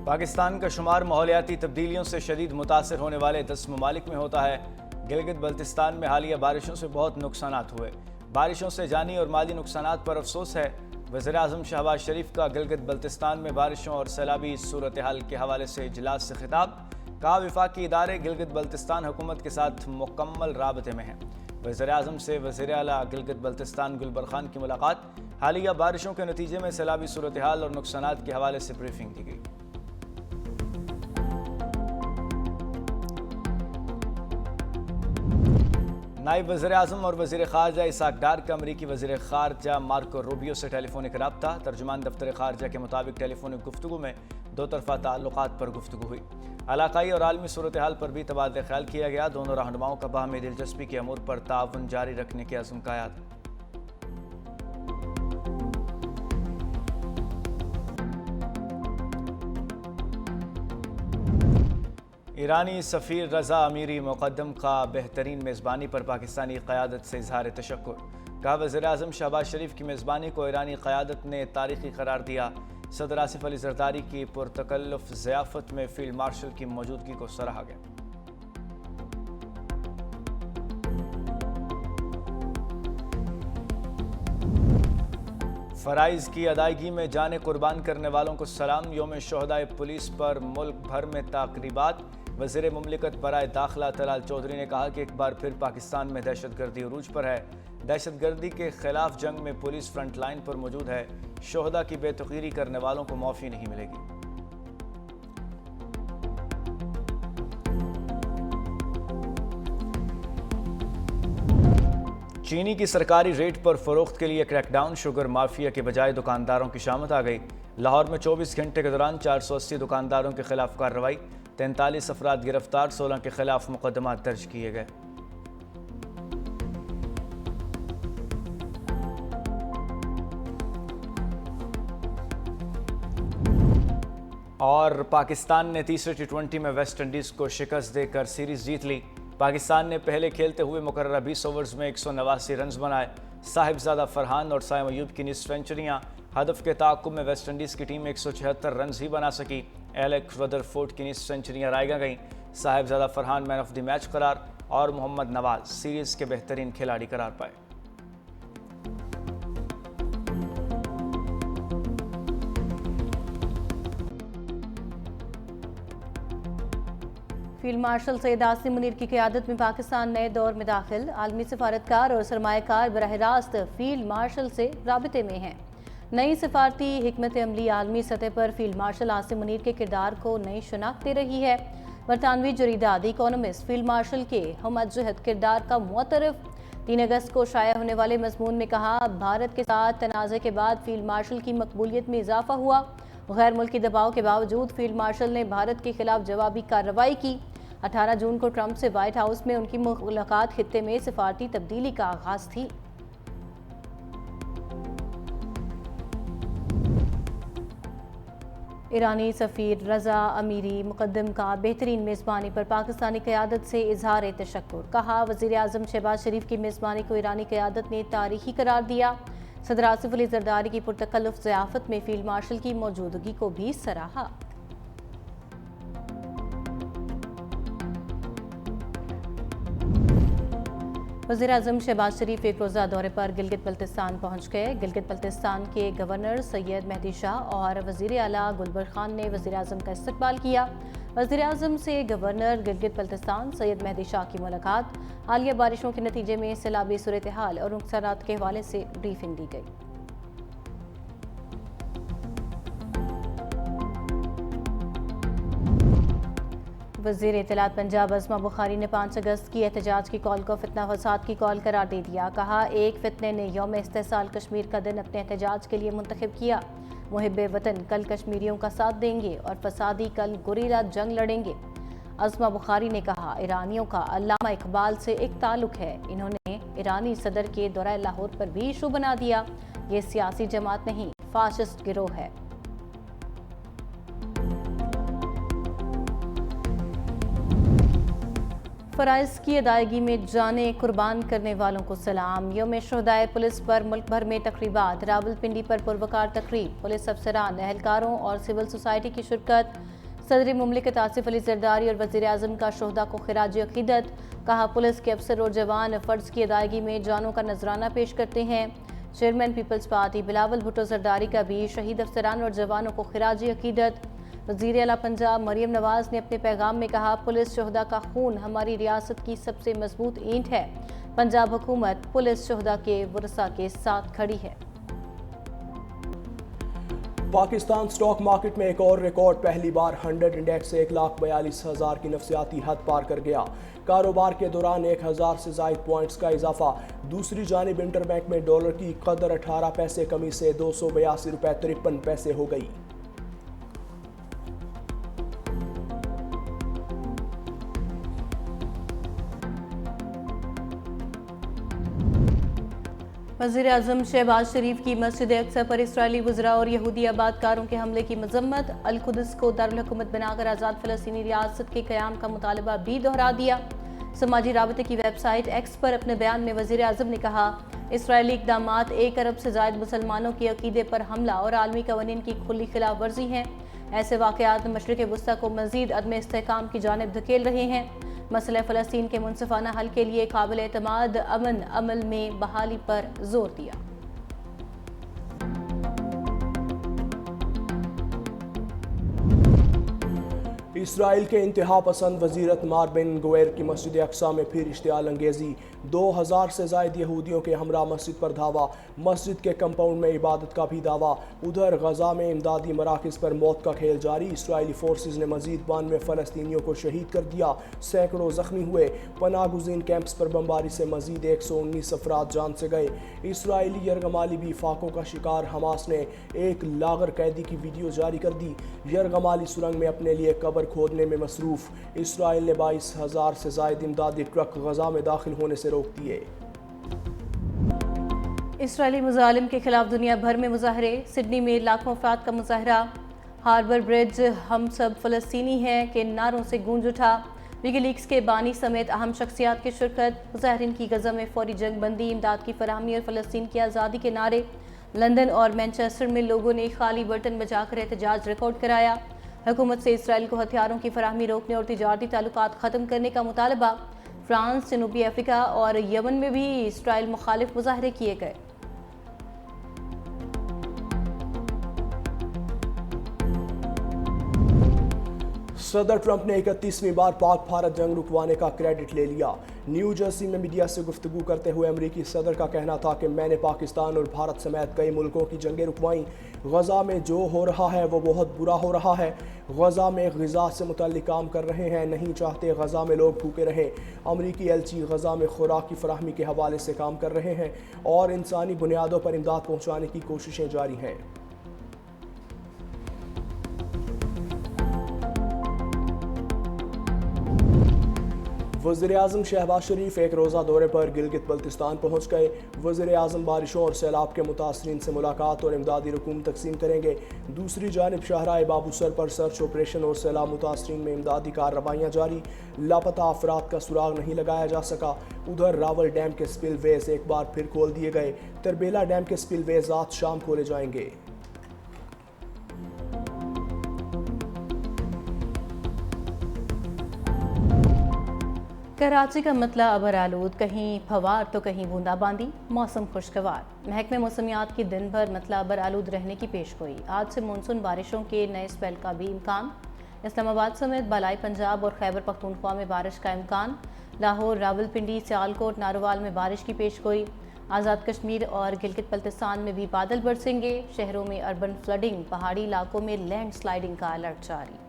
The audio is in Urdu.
پاکستان کا شمار ماحولیاتی تبدیلیوں سے شدید متاثر ہونے والے 10 ممالک میں ہوتا ہے۔ گلگت بلتستان میں حالیہ بارشوں سے بہت نقصانات ہوئے۔ بارشوں سے جانی اور مالی نقصانات پر افسوس ہے۔ وزیراعظم شہباز شریف کا گلگت بلتستان میں بارشوں اور سیلابی صورتحال کے حوالے سے اجلاس سے خطاب۔ کہا وفاقی ادارے گلگت بلتستان حکومت کے ساتھ مکمل رابطے میں ہیں۔ وزیراعظم سے وزیر اعلیٰ گلگت بلتستان گلبر خان کی ملاقات۔ حالیہ بارشوں کے نتیجے میں سیلابی صورتحال اور نقصانات کے حوالے سے بریفنگ دی گئی۔ نائب وزیر اعظم اور وزیر خارجہ اسحاق ڈار کا امریکی وزیر خارجہ مارکو روبیو سے ٹیلی فونک رابطہ۔ ترجمان دفتر خارجہ کے مطابق ٹیلی فونک گفتگو میں دو طرفہ تعلقات پر گفتگو ہوئی۔ علاقائی اور عالمی صورتحال پر بھی تبادلہ خیال کیا گیا۔ دونوں رہنماؤں کا باہمی دلچسپی کے امور پر تعاون جاری رکھنے کے عزم کا یاد۔ ایرانی سفیر رضا امیری مقدم کا بہترین میزبانی پر پاکستانی قیادت سے اظہار تشکر۔ کہا وزیر اعظم شہباز شریف کی میزبانی کو ایرانی قیادت نے تاریخی قرار دیا۔ صدر آصف علی زرداری کی پرتکلف ضیافت میں فیلڈ مارشل کی موجودگی کو سراہا گیا۔ فرائض کی ادائیگی میں جانیں قربان کرنے والوں کو سلام۔ یوم شہدائے پولیس پر ملک بھر میں تقریبات۔ وزیر مملکت برائے داخلہ طلال چودھری نے کہا کہ ایک بار پھر پاکستان میں دہشت گردی عروج پر ہے۔ دہشت گردی کے خلاف جنگ میں پولیس فرنٹ لائن پر موجود ہے۔ شہداء کی بے تقرری کرنے والوں کو معافی نہیں ملے گی۔ چینی کی سرکاری ریٹ پر فروخت کے لیے کریک ڈاؤن۔ شوگر مافیا کے بجائے دکانداروں کی شامت آ گئی۔ لاہور میں 24 گھنٹے کے دوران 480 دکانداروں کے خلاف کارروائی۔ 43 افراد گرفتار، 16 کے خلاف مقدمات درج کیے گئے۔ اور پاکستان نے تیسرے ٹی20 میں ویسٹ انڈیز کو شکست دے کر سیریز جیت لی۔ پاکستان نے پہلے کھیلتے ہوئے مقررہ 20 اوورز میں 189 رنز بنائے۔ صاحبزادہ فرحان اور سائم ایوب کی نصف سنچریاں۔ ہدف کے تعاقب میں ویسٹ انڈیز کی ٹیم 176 رنز ہی بنا سکی۔ ایلک رودرفورڈ کی نصف سنچریاں رائیگاں گئیں۔ صاحبزادہ فرحان مین آف دی میچ قرار اور محمد نواز سیریز کے بہترین کھلاڑی قرار پائے۔ فیلڈ مارشل سید عاصم منیر کی قیادت میں پاکستان نئے دور میں داخل۔ عالمی سفارتکار اور سرمایہ کار براہ راست فیلڈ مارشل سے رابطے میں ہیں۔ نئی سفارتی حکمت عملی عالمی سطح پر فیلڈ مارشل عاصم منیر کے کردار کو نئی شناخت دے رہی ہے۔ برطانوی جریدہ دی اکانومسٹ فیلڈ مارشل کے ہم جہت کردار کا معترف 3 اگست کو شائع ہونے والے مضمون میں کہا، بھارت کے ساتھ تنازع کے بعد فیلڈ مارشل کی مقبولیت میں اضافہ ہوا۔ غیر ملکی دباؤ کے باوجود فیلڈ مارشل نے بھارت کے خلاف جوابی کارروائی کی۔ 18 جون کو ٹرمپ سے وائٹ ہاؤس میں ان کی ملاقات خطے میں سفارتی تبدیلی کا آغاز تھی۔ ایرانی سفیر رضا امیری مقدم کا بہترین میزبانی پر پاکستانی قیادت سے اظہار تشکر۔ کہا وزیر اعظم شہباز شریف کی میزبانی کو ایرانی قیادت نے تاریخی قرار دیا۔ صدر آصف علی زرداری کی پرتکلف ضیافت میں فیلڈ مارشل کی موجودگی کو بھی سراہا۔ وزیر اعظم شہباز شریف ایک روزہ دورے پر گلگت بلتستان پہنچ گئے۔ گلگت بلتستان کے گورنر سید مہدی شاہ اور وزیر اعلیٰ گلبر خان نے وزیر اعظم کا استقبال کیا۔ وزیر اعظم سے گورنر گلگت بلتستان سید مہدی شاہ کی ملاقات۔ حالیہ بارشوں کے نتیجے میں سیلابی صورتحال اور نقصانات کے حوالے سے بریفنگ دی گئی۔ وزیر اطلاعات پنجاب عظمیٰ بخاری نے 5 اگست کی احتجاج کی کال کو فتنہ فساد کی کال قرار دے دیا۔ کہا ایک فتنے نے یوم استحصال کشمیر کا دن اپنے احتجاج کے لیے منتخب کیا۔ محب وطن کل کشمیریوں کا ساتھ دیں گے اور فسادی کل گوریلا جنگ لڑیں گے۔ عظمیٰ بخاری نے کہا ایرانیوں کا علامہ اقبال سے ایک تعلق ہے۔ انہوں نے ایرانی صدر کے دورہ لاہور پر بھی ایشو بنا دیا۔ یہ سیاسی جماعت نہیں، فاشسٹ گروہ ہے۔ فرائض کی ادائیگی میں جانیں قربان کرنے والوں کو سلام۔ یوم شہدائے پولیس پر ملک بھر میں تقریبات۔ راولپنڈی پر پروقار تقریب، پولیس افسران، اہلکاروں اور سول سوسائٹی کی شرکت۔ صدر مملکت آصف علی زرداری اور وزیر اعظم کا شہداء کو خراج عقیدت۔ کہا پولیس کے افسر اور جوان فرض کی ادائیگی میں جانوں کا نذرانہ پیش کرتے ہیں۔ چیئرمین پیپلز پارٹی بلاول بھٹو زرداری کا بھی شہید افسران اور جوانوں کو خراج عقیدت۔ وزیر اعلیٰ پنجاب مریم نواز نے اپنے پیغام میں کہا پولیس شہداء کا خون ہماری ریاست کی سب سے مضبوط اینٹ ہے۔ پنجاب حکومت پولیس شہداء کے ورثاء کے ساتھ کھڑی ہے۔ پاکستان سٹاک مارکیٹ میں ایک اور ریکارڈ، پہلی بار 100 انڈیکس 1,42,000 کی نفسیاتی حد پار کر گیا۔ کاروبار کے دوران 1,000 سے زائد پوائنٹس کا اضافہ۔ دوسری جانب انٹر بینک میں ڈالر کی قدر 18 پیسے کمی سے 282.53 ہو گئی۔ وزیر اعظم شہباز شریف کی مسجد اقصی پر اسرائیلی وزراء اور یہودی آبادکاروں کے حملے کی مذمت۔ القدس کو دارالحکومت بنا کر آزاد فلسطینی ریاست کے قیام کا مطالبہ بھی دہرا دیا۔ سماجی رابطے کی ویب سائٹ ایکس پر اپنے بیان میں وزیر اعظم نے کہا اسرائیلی اقدامات 1 ارب سے زائد مسلمانوں کے عقیدے پر حملہ اور عالمی قوانین کی کھلی خلاف ورزی ہیں۔ ایسے واقعات مشرق وسطیٰ کو مزید عدم استحکام کی جانب دھکیل رہے ہیں۔ مسئلہ فلسطین کے منصفانہ حل کے لیے قابل اعتماد امن عمل میں بحالی پر زور دیا۔ اسرائیل کے انتہا پسند وزیر اتمار بن گویر کی مسجد اقصی میں پھر اشتعال انگیزی۔ 2,000 سے زائد یہودیوں کے ہمراہ مسجد پر دھاوا، مسجد کے کمپاؤنڈ میں عبادت کا بھی دعویٰ۔ ادھر غزہ میں امدادی مراکز پر موت کا کھیل جاری، اسرائیلی فورسز نے مزید 92 فلسطینیوں کو شہید کر دیا، سینکڑوں زخمی ہوئے۔ پناہ گزین کیمپس پر بمباری سے مزید 119 افراد جان سے گئے۔ اسرائیلی یرغمالی بھی فاقوں کا شکار، حماس نے ایک لاغر قیدی کی ویڈیو جاری کر دی۔ یرغمالی سرنگ میں اپنے لیے قبر کھودنے میں مصروف، اسرائیل نے 22,000 سے زائد امدادی ٹرک غزہ میں داخل ہونے سے روک دیے۔ اسرائیلی مظالم کے خلاف دنیا بھر میں مظاہرے، سڈنی میں لاکھوں افراد کا مظاہرہ۔ ہاربر برج ہم سب فلسطینی ہیں کے نعروں سے گونج اٹھا، وکی لیکس کے بانی سمیت اہم شخصیات کی شرکت۔ مظاہرین کی غزہ میں فوری جنگ بندی، امداد کی فراہمی اور فلسطین کی آزادی کے نعرے۔ لندن اور مینچسٹر میں لوگوں نے خالی برتن بجا کر احتجاج ریکارڈ کرایا۔ حکومت سے اسرائیل کو ہتھیاروں کی فراہمی روکنے اور تجارتی تعلقات ختم کرنے کا مطالبہ۔ فرانس، جنوبی افریقہ اور یمن میں بھی اسرائیل مخالف مظاہرے کیے گئے۔ صدر ٹرمپ نے 31ویں بار پاک بھارت جنگ رکوانے کا کریڈٹ لے لیا۔ نیو جرسی میں میڈیا سے گفتگو کرتے ہوئے امریکی صدر کا کہنا تھا کہ میں نے پاکستان اور بھارت سمیت کئی ملکوں کی جنگیں رکوائیں۔ غزہ میں جو ہو رہا ہے وہ بہت برا ہو رہا ہے۔ غزہ میں غذا سے متعلق کام کر رہے ہیں، نہیں چاہتے غزہ میں لوگ بھوکے رہیں۔ امریکی ایلچی غزہ میں خوراک کی فراہمی کے حوالے سے کام کر رہے ہیں اور انسانی بنیادوں پر امداد پہنچانے کی کوششیں جاری ہیں۔ وزیر اعظم شہباز شریف ایک روزہ دورے پر گلگت بلتستان پہنچ گئے۔ وزیر اعظم بارشوں اور سیلاب کے متاثرین سے ملاقات اور امدادی رقوم تقسیم کریں گے۔ دوسری جانب شاہراہ بابو سر پر سرچ آپریشن اور سیلاب متاثرین میں امدادی کارروائیاں جاری، لاپتہ افراد کا سراغ نہیں لگایا جا سکا۔ ادھر راول ڈیم کے سپل ویز ایک بار پھر کھول دیے گئے، تربیلا ڈیم کے سپل ویز آج شام کھولے جائیں گے۔ کراچی کا مطلع ابر آلود، کہیں پھوار تو کہیں بوندا باندی، موسم خوشگوار۔ محکمہ موسمیات کی دن بھر مطلع ابر آلود رہنے کی پیش گوئی۔ آج سے مونسون بارشوں کے نئے سپیل کا بھی امکان۔ اسلام آباد سمیت بالائی پنجاب اور خیبر پختونخوا میں بارش کا امکان۔ لاہور، راولپنڈی، سیالکوٹ، ناروال میں بارش کی پیش گوئی۔ آزاد کشمیر اور گلگت بلتستان میں بھی بادل برسیں گے۔ شہروں میں اربن فلڈنگ، پہاڑی علاقوں میں لینڈ سلائیڈنگ کا الرٹ جاری۔